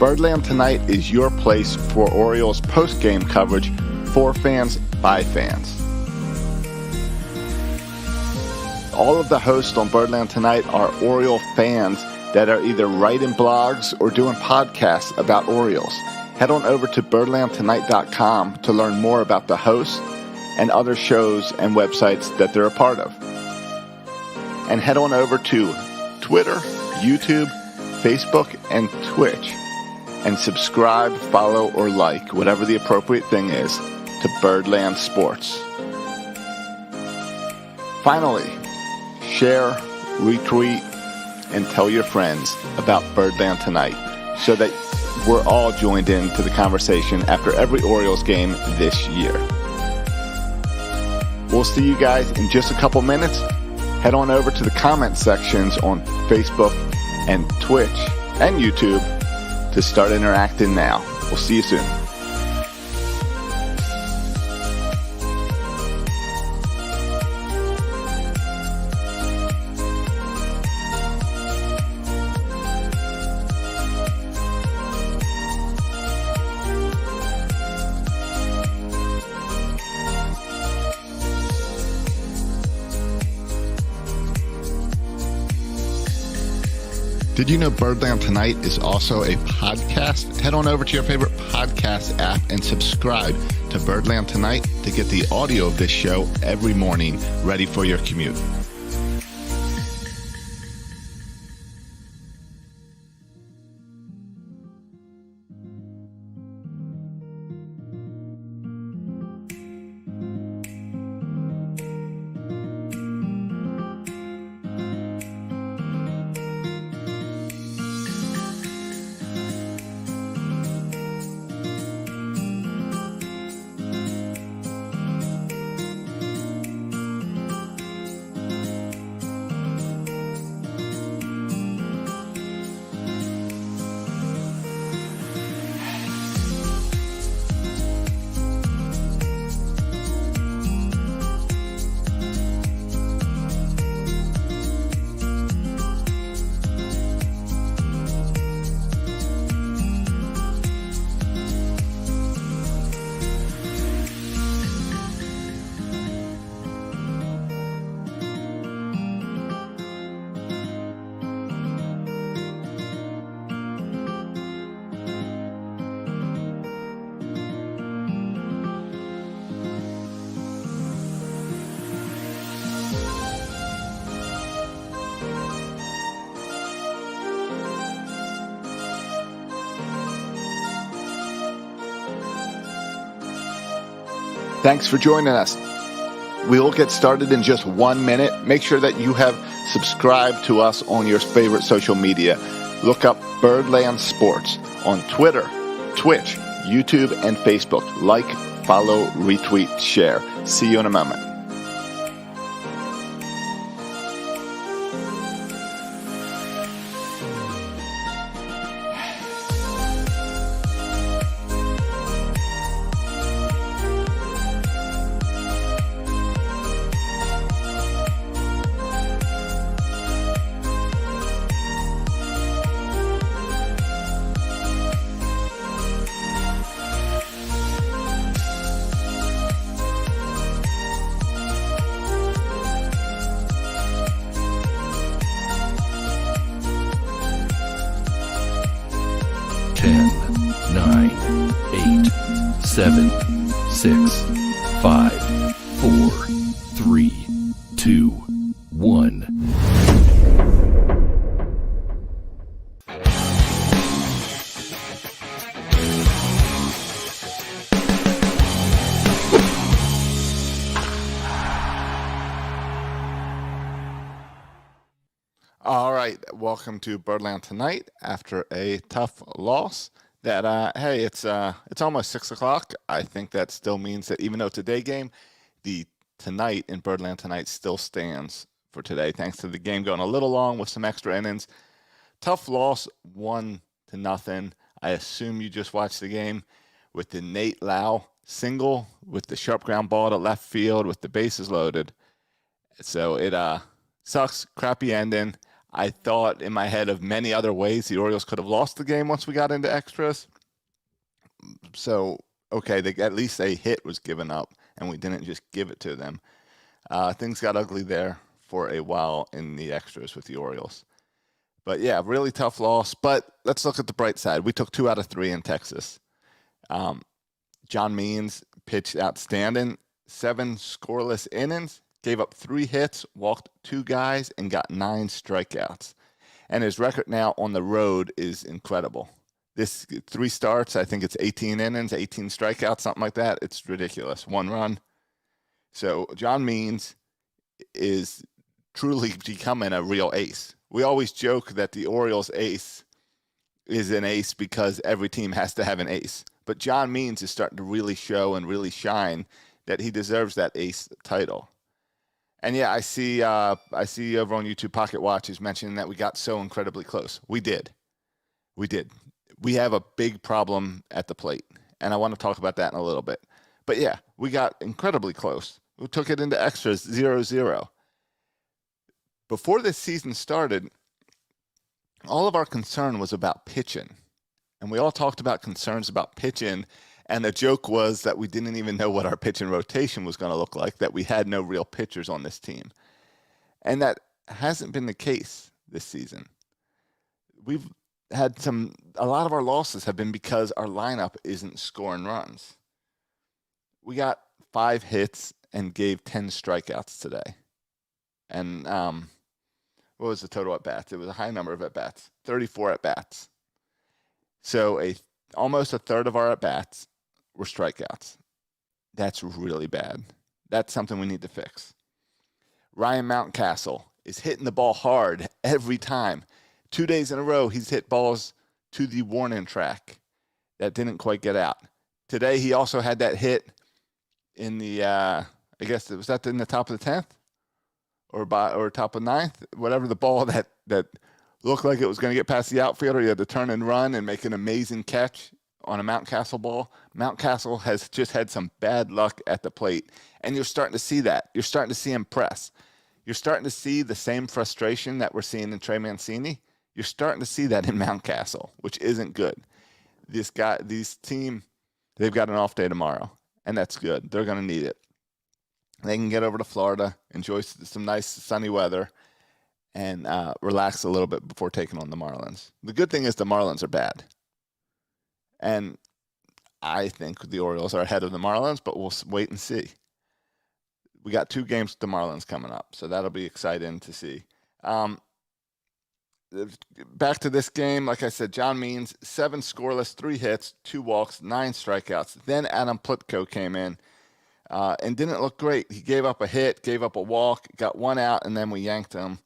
Birdland Tonight is your place for Orioles post-game coverage for fans by fans. All of the hosts on Birdland Tonight are Oriole fans that are either writing blogs or doing podcasts about Orioles. Head on over to birdlandtonight.com to learn more about the hosts and other shows and websites that they're a part of. And head on over to Twitter, YouTube, Facebook, and Twitch and subscribe, follow, or like, whatever the appropriate thing is, to Birdland Sports. Finally, share, retweet, and tell your friends about Birdland Tonight so that we're all joined into the conversation after every Orioles game this year. We'll see you guys in just a couple minutes. Head on over to the comment sections on Facebook and Twitch and YouTube to start interacting now. We'll see you soon. Did you know Birdland Tonight is also a podcast? Head on over to your favorite podcast app and subscribe to Birdland Tonight to get the audio of this show every morning ready for your commute. Thanks for joining us. We will get started in just 1 minute. Make sure that you have subscribed to us on your favorite social media. Look up Birdland Sports on Twitter, Twitch, YouTube, and Facebook. Like, follow, retweet, share. See you in a moment. Seven, 6, 5, 4, 3, 2, 1. All right, welcome to Birdland Tonight after a tough loss. Hey, it's almost 6 o'clock. I think that still means that even though it's a day game, the tonight in Birdland Tonight still stands for today, thanks to the game going a little long with some extra innings. Tough loss, 1-0. I assume you just watched the game with the Nate Lau single with the sharp ground ball to left field with the bases loaded. So it sucks, crappy ending. I thought in my head of many other ways the Orioles could have lost the game once we got into extras. So, okay, at least a hit was given up, and we didn't just give it to them. Things got ugly there for a while in the extras with the Orioles. But yeah, really tough loss. But let's look at the bright side. We took 2 out of 3 in Texas. John Means pitched outstanding, 7 scoreless innings, gave up 3 hits, walked 2 guys, and got 9 strikeouts. And his record now on the road is incredible. This 3 starts, I think it's 18 innings, 18 strikeouts, something like that. It's ridiculous. 1 run. So John Means is truly becoming a real ace. We always joke that the Orioles ace is an ace because every team has to have an ace. But John Means is starting to really show and really shine that he deserves that ace title. And yeah, I see over on YouTube Pocket Watch is mentioning that we got so incredibly close. We did. We have a big problem at the plate, and I want to talk about that in a little bit. But yeah, we got incredibly close. We took it into extras 0-0. Before this season started, all of our concern was about pitching. And we all talked about concerns about pitching. And the joke was that we didn't even know what our pitching rotation was going to look like, that we had no real pitchers on this team. And that hasn't been the case this season. We've had a lot of our losses have been because our lineup isn't scoring runs. We got 5 hits and gave 10 strikeouts today. And what was the total at bats? It was a high number of at bats, 34 at bats. So almost a third of our at bats were strikeouts. That's really bad. That's something we need to fix. Ryan Mountcastle is hitting the ball hard every time. 2 days in a row, he's hit balls to the warning track that didn't quite get out. Today, he also had that hit in the, I guess, was that in the top of the 10th? Or top of 9th? Whatever, the ball that looked like it was going to get past the outfielder. He had to turn and run and make an amazing catch on a Mountcastle ball. Mountcastle has just had some bad luck at the plate, and you're starting to see that. You're starting to see him press. You're starting to see the same frustration that we're seeing in Trey Mancini. You're starting to see that in Mountcastle, which isn't good. These team, they've got an off day tomorrow, and that's good. They're going to need it. They can get over to Florida, enjoy some nice sunny weather, and relax a little bit before taking on the Marlins. The good thing is the Marlins are bad. And I think the Orioles are ahead of the Marlins, but we'll wait and see. We got 2 games with the Marlins coming up, so that'll be exciting to see. Back to this game, like I said, John Means, 7 scoreless, 3 hits, 2 walks, 9 strikeouts. Then Adam Plutko came in and didn't look great. He gave up a hit, gave up a walk, got 1 out, and then we yanked him.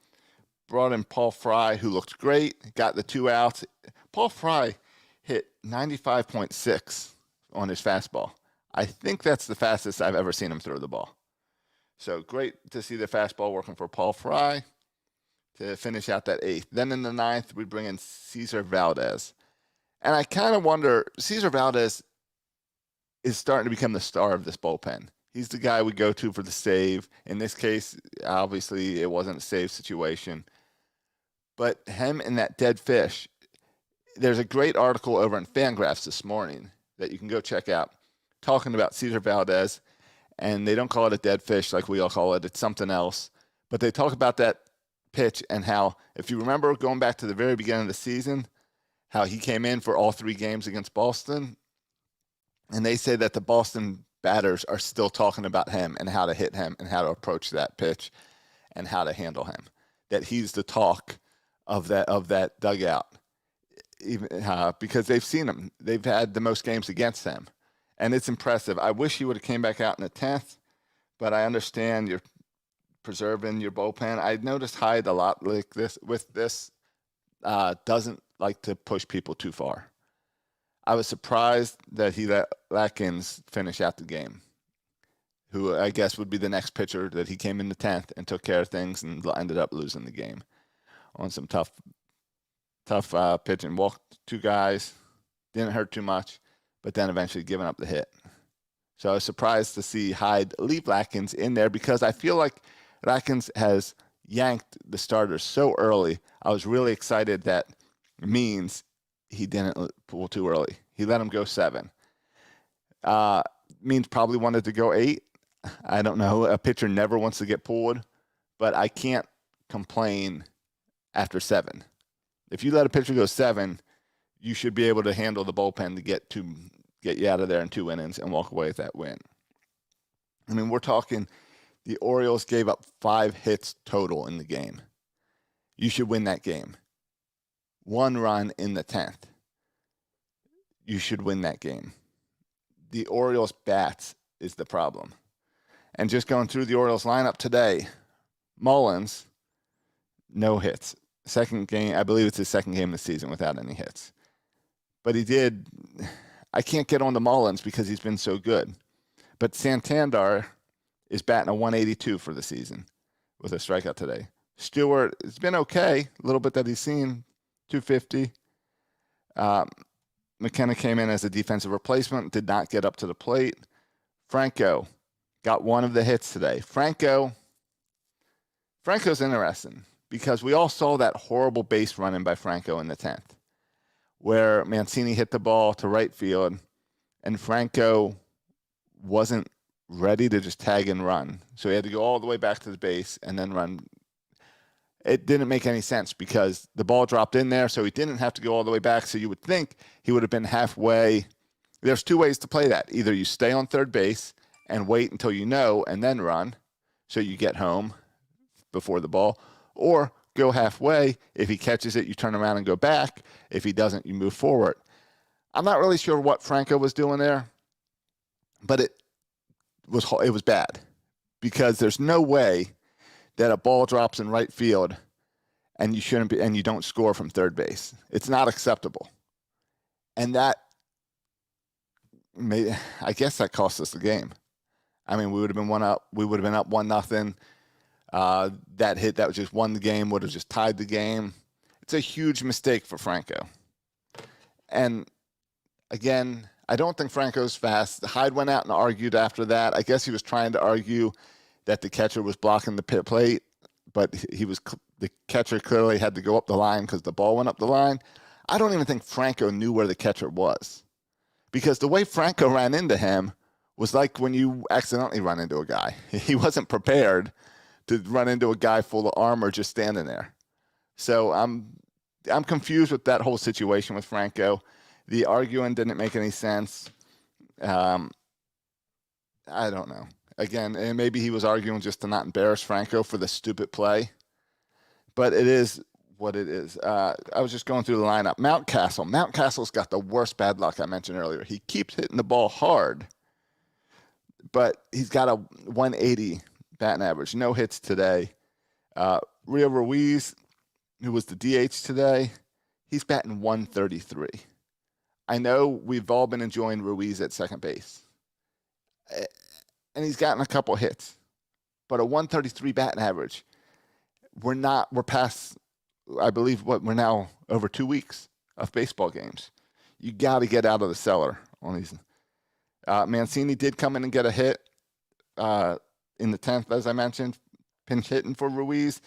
Brought in Paul Fry, who looked great, got the 2 outs. Paul Fry hit 95.6 on his fastball. I think that's the fastest I've ever seen him throw the ball. So great to see the fastball working for Paul Fry to finish out that 8th. Then in the 9th, we bring in Cesar Valdez. And I kind of wonder, Cesar Valdez is starting to become the star of this bullpen. He's the guy we go to for the save. In this case, obviously, it wasn't a save situation. But him and that dead fish, there's a great article over in Fangraphs this morning that you can go check out talking about Cesar Valdez. And they don't call it a dead fish like we all call it. It's something else. But they talk about that pitch and how, if you remember going back to the very beginning of the season, how he came in for all 3 games against Boston. And they say that the Boston batters are still talking about him and how to hit him and how to approach that pitch and how to handle him. That he's the talk of that dugout, even because they've seen him. They've had the most games against him, and it's impressive. I wish he would have came back out in the 10th, but I understand you're preserving your bullpen. I noticed Hyde a lot like this with this doesn't like to push people too far. I was surprised that he let Latkins finish out the game, who I guess would be the next pitcher, that he came in the 10th and took care of things and ended up losing the game on some tough pitching. Walked 2 guys, didn't hurt too much, but then eventually giving up the hit. So I was surprised to see Hyde leave Latkins in there because I feel like Latkins has yanked the starters so early. I was really excited that means he didn't pull too early. He let him go 7. Means probably wanted to go 8. I don't know. A pitcher never wants to get pulled, but I can't complain after 7. If you let a pitcher go 7, you should be able to handle the bullpen to get you out of there in 2 innings and walk away with that win. I mean, we're talking the Orioles gave up 5 hits total in the game. You should win that game. 1 run in the 10th. You should win that game. The Orioles' bats is the problem. And just going through the Orioles lineup today, Mullins, no hits. Second game, I believe it's his second game of the season without any hits. But I can't get on to Mullins because he's been so good. But Santander is batting a 182 for the season with a strikeout today. Stewart, it's been okay, a little bit that he's seen, 250. McKenna came in as a defensive replacement, did not get up to the plate. Franco got one of the hits today. Franco's interesting because we all saw that horrible base running by Franco in the 10th where Mancini hit the ball to right field and Franco wasn't ready to just tag and run. So he had to go all the way back to the base and then run. It didn't make any sense because the ball dropped in there, so he didn't have to go all the way back. So you would think he would have been halfway. There's 2 ways to play that. Either you stay on third base and wait until you know and then run so you get home before the ball, or go halfway. If he catches it, you turn around and go back. If he doesn't, you move forward. I'm not really sure what Franco was doing there, but it was bad because there's no way that a ball drops in right field and you don't score from third base. It's not acceptable. And I guess that cost us the game. I mean, we would have been up 1-0. That hit that was just won the game would have just tied the game. It's a huge mistake for Franco. And again, I don't think Franco's fast. Hyde went out and argued after that. I guess he was trying to argue that the catcher was blocking the pit plate, but the catcher clearly had to go up the line because the ball went up the line. I don't even think Franco knew where the catcher was because the way Franco ran into him was like when you accidentally run into a guy. He wasn't prepared to run into a guy full of armor just standing there. So I'm confused with that whole situation with Franco. The arguing didn't make any sense. I don't know. Again, and maybe he was arguing just to not embarrass Franco for the stupid play. But it is what it is. I was just going through the lineup. Mountcastle's got the worst bad luck I mentioned earlier. He keeps hitting the ball hard, but he's got a 180 batting average. No hits today. Rio Ruiz, who was the DH today, he's batting 133. I know we've all been enjoying Ruiz at second base. And he's gotten a couple hits. But a 133 batting average. We're past, I believe, we're now over 2 weeks of baseball games. You got to get out of the cellar on these. Mancini did come in and get a hit in the 10th, as I mentioned. Pinch hitting for Ruiz.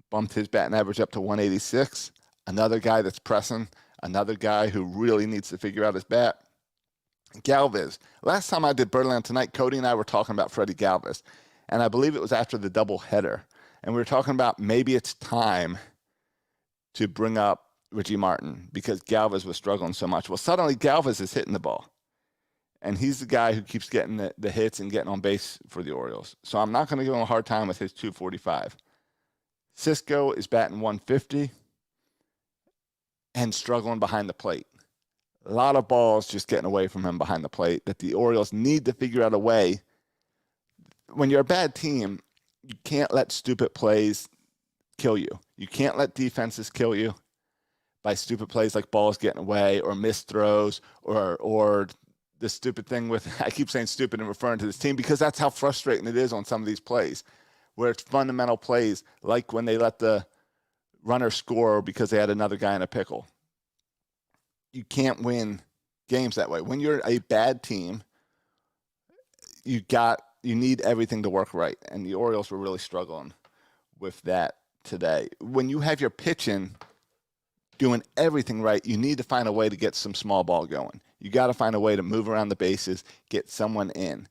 Bumped his batting average up to 186. Another guy that's pressing. Another guy who really needs to figure out his bat. Galvis. Last time I did Birdland Tonight, Cody and I were talking about Freddie Galvis. And I believe it was after the doubleheader. And we were talking about maybe it's time to bring up Richie Martin because Galvis was struggling so much. Well, suddenly Galvis is hitting the ball. And he's the guy who keeps getting the hits and getting on base for the Orioles. So I'm not going to give him a hard time with his 245. Cisco is batting 150 and struggling behind the plate. A lot of balls just getting away from him behind the plate that the Orioles need to figure out a way. When you're a bad team, you can't let stupid plays kill you. You can't let defenses kill you by stupid plays like balls getting away or missed throws or the stupid thing with, I keep saying stupid and referring to this team because that's how frustrating it is on some of these plays where it's fundamental plays like when they let the runner score because they had another guy in a pickle. You can't win games that way. When you're a bad team, you need everything to work right. And the Orioles were really struggling with that today. When you have your pitching doing everything right, you need to find a way to get some small ball going. You got to find a way to move around the bases, get someone in.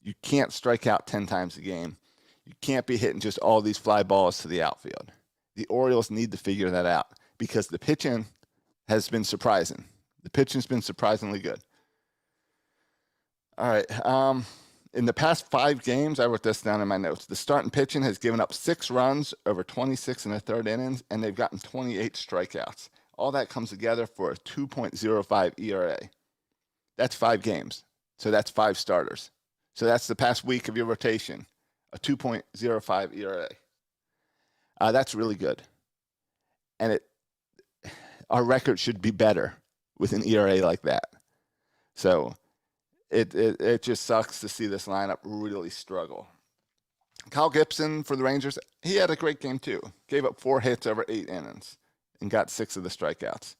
You can't strike out 10 times a game. You can't be hitting just all these fly balls to the outfield. The Orioles need to figure that out because the pitching has been surprising. The pitching's been surprisingly good. All right. In the past 5 games, I wrote this down in my notes. The starting pitching has given up 6 runs over 26 and a third innings, and they've gotten 28 strikeouts. All that comes together for a 2.05 ERA. That's 5 games. So that's 5 starters. So that's the past week of your rotation, a 2.05 ERA. That's really good. And our record should be better with an ERA like that. So it just sucks to see this lineup really struggle. Kyle Gibson for the Rangers, he had a great game too. Gave up 4 hits over 8 innings and got 6 of the strikeouts.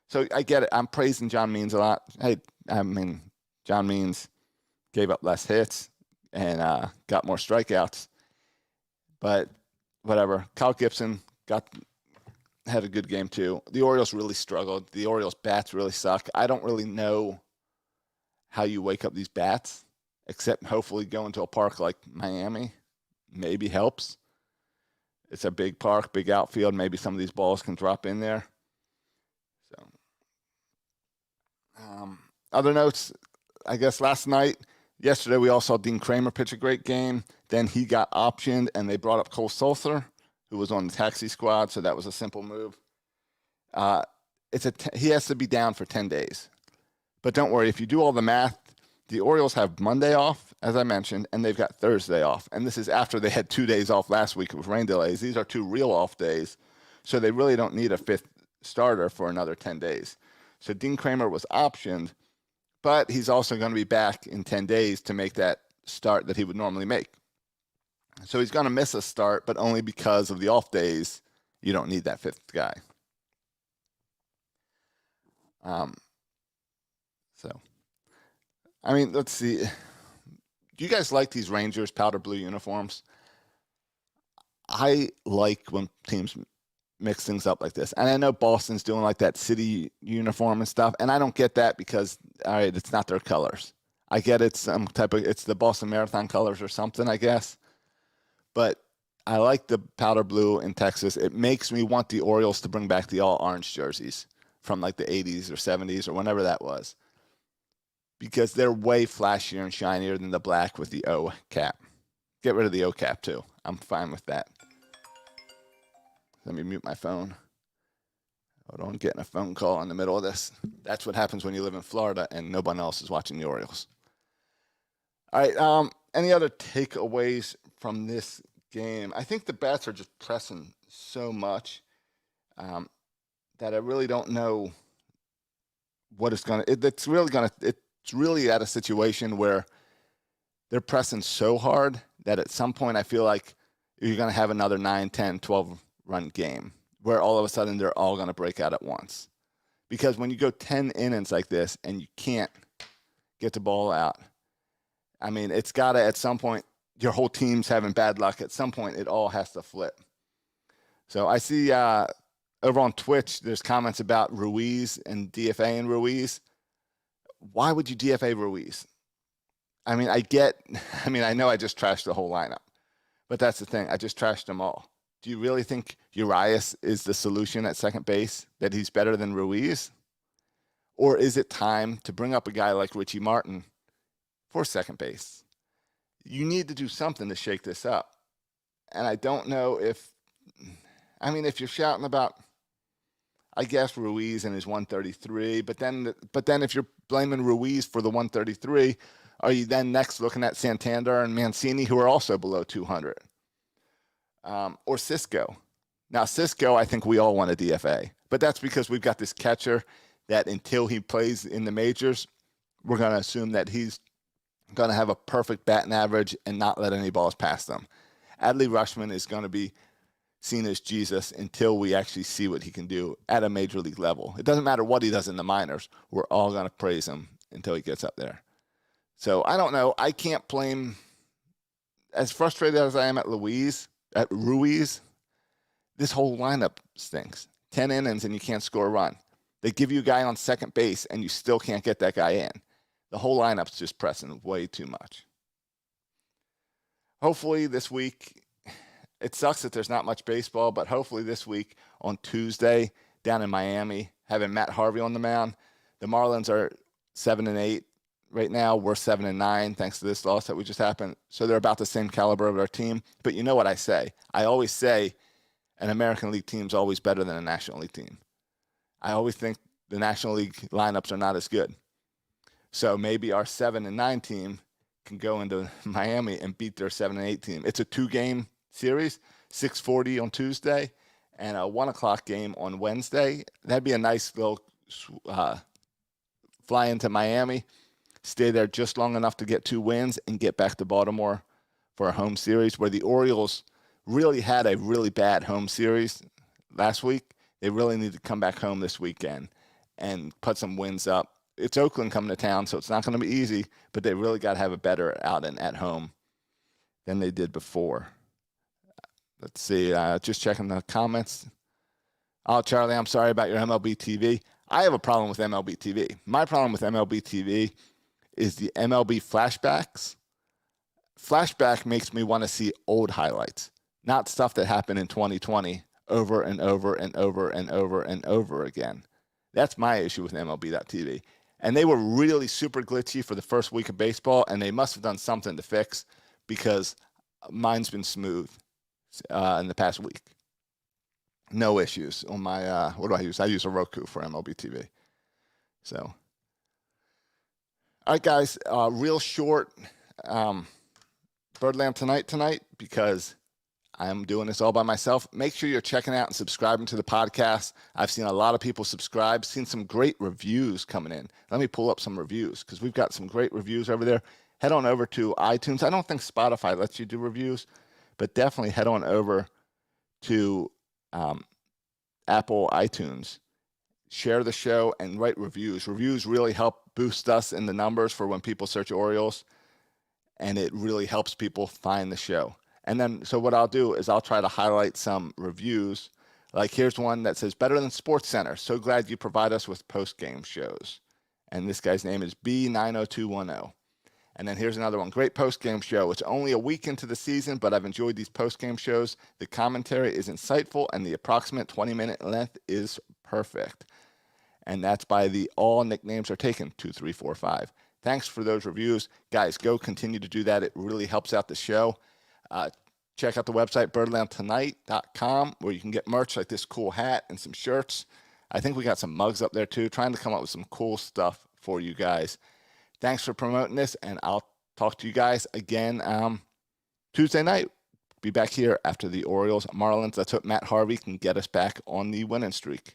So I get it. I'm praising John Means a lot. John Means gave up less hits and got more strikeouts. But whatever. Kyle Gibson had a good game too. The Orioles really struggled. The Orioles bats really suck. I don't really know how you wake up these bats, except hopefully going to a park like Miami maybe helps. It's a big park, big outfield. Maybe some of these balls can drop in there. So, other notes, I guess yesterday we all saw Dean Kramer pitch a great game. Then he got optioned, and they brought up Cole Sulser, who was on the taxi squad, so that was a simple move. He has to be down for 10 days. But don't worry, if you do all the math, the Orioles have Monday off, as I mentioned, and they've got Thursday off. And this is after they had 2 days off last week with rain delays. These are 2 real off days, so they really don't need a 5th starter for another 10 days. So Dean Kramer was optioned, but he's also going to be back in 10 days to make that start that he would normally make. So he's going to miss a start, but only because of the off days. You don't need that 5th guy. Let's see. Do you guys like these Rangers powder blue uniforms? I like when teams mix things up like this. And I know Boston's doing like that city uniform and stuff, and I don't get that because, all right, it's not their colors. I get it's the Boston Marathon colors or something, I guess. But I like the powder blue in Texas. It makes me want the Orioles to bring back the all-orange jerseys from like the 80s or 70s or whenever that was, because they're way flashier and shinier than the black with the O cap. Get rid of the O cap too. I'm fine with that. Let me mute my phone. Hold on, getting a phone call in the middle of this. That's what happens when you live in Florida and no one else is watching the Orioles. All right, any other takeaways from this game? I think the bats are just pressing so much that I really don't know what it's going to. It's really at a situation where they're pressing so hard that at some point I feel like you're going to have another 9, 10, 12-run game where all of a sudden they're all going to break out at once. Because when you go 10 innings like this and you can't get the ball out, it's got to, at some point, your whole team's having bad luck. At some point, it all has to flip. So I see over on Twitch, there's comments about Ruiz and DFA and Ruiz. Why would you DFA Ruiz? I know I just trashed the whole lineup, but that's the thing. I just trashed them all. Do you really think Urias is the solution at second base, that he's better than Ruiz? Or is it time to bring up a guy like Richie Martin for second base? You need to do something to shake this up. And I don't know if you're shouting about, I guess, Ruiz and his 133, but then if you're blaming Ruiz for the 133, are you then next looking at Santander and Mancini, who are also below 200? Or Cisco? Now, Cisco, I think we all want a DFA, but that's because we've got this catcher that until he plays in the majors, we're going to assume that he's going to have a perfect batting average and not let any balls pass them. Adley Rutschman is going to be seen as Jesus until we actually see what he can do at a major league level. It doesn't matter what he does in the minors. We're all going to praise him until he gets up there. So I don't know. I can't blame, as frustrated as I am at Ruiz, this whole lineup stinks. 10 innings and you can't score a run. They give you a guy on second base and you still can't get that guy in. The whole lineup's just pressing way too much. Hopefully this week, it sucks that there's not much baseball, but hopefully this week on Tuesday down in Miami, having Matt Harvey on the mound, the Marlins are 7-8 right now. We're 7-9 thanks to this loss that we just happened. So they're about the same caliber of our team. But you know what I say? I always say an American League team's always better than a National League team. I always think the National League lineups are not as good. So maybe our 7-9 team can go into Miami and beat their 7-8 team. It's a 2-game series, 6:40 on Tuesday and a 1 o'clock game on Wednesday. That'd be a nice little fly into Miami, stay there just long enough to get 2 wins and get back to Baltimore for a home series where the Orioles really had a really bad home series last week. They really need to come back home this weekend and put some wins up. It's Oakland coming to town, so it's not going to be easy, but they really got to have a better outing at home than they did before. Let's see, just checking the comments. Oh, Charlie, I'm sorry about your MLB TV. I have a problem with MLB TV. My problem with MLB TV is the MLB flashbacks. Flashback makes me want to see old highlights, not stuff that happened in 2020 over and over and over and over and over again. That's my issue with MLB.TV. And they were really super glitchy for the first week of baseball, and they must have done something to fix because mine's been smooth in the past week. No issues on my, what do I use? I use a Roku for MLB TV. So, all right, guys, real short Birdland tonight because I'm doing this all by myself. Make sure you're checking out and subscribing to the podcast. I've seen a lot of people subscribe, seen some great reviews coming in. Let me pull up some reviews because we've got some great reviews over there. Head on over to iTunes. I don't think Spotify lets you do reviews, but definitely head on over to Apple iTunes. Share the show and write reviews. Reviews really help boost us in the numbers for when people search Orioles, and it really helps people find the show. And then, so what I'll do is I'll try to highlight some reviews. Like here's one that says, better than Sports Center. So glad you provide us with post-game shows. And this guy's name is B90210. And then here's another one. Great post-game show. It's only a week into the season, but I've enjoyed these post-game shows. The commentary is insightful, and the approximate 20-minute length is perfect. And that's by the all nicknames are taken, 2, 3, 4, 5. Thanks for those reviews. Guys, go continue to do that. It really helps out the show. Check out the website, birdlandtonight.com, where you can get merch like this cool hat and some shirts. I think we got some mugs up there, too. Trying to come up with some cool stuff for you guys. Thanks for promoting this, and I'll talk to you guys again Tuesday night. Be back here after the Orioles Marlins. Let's hope Matt Harvey can get us back on the winning streak.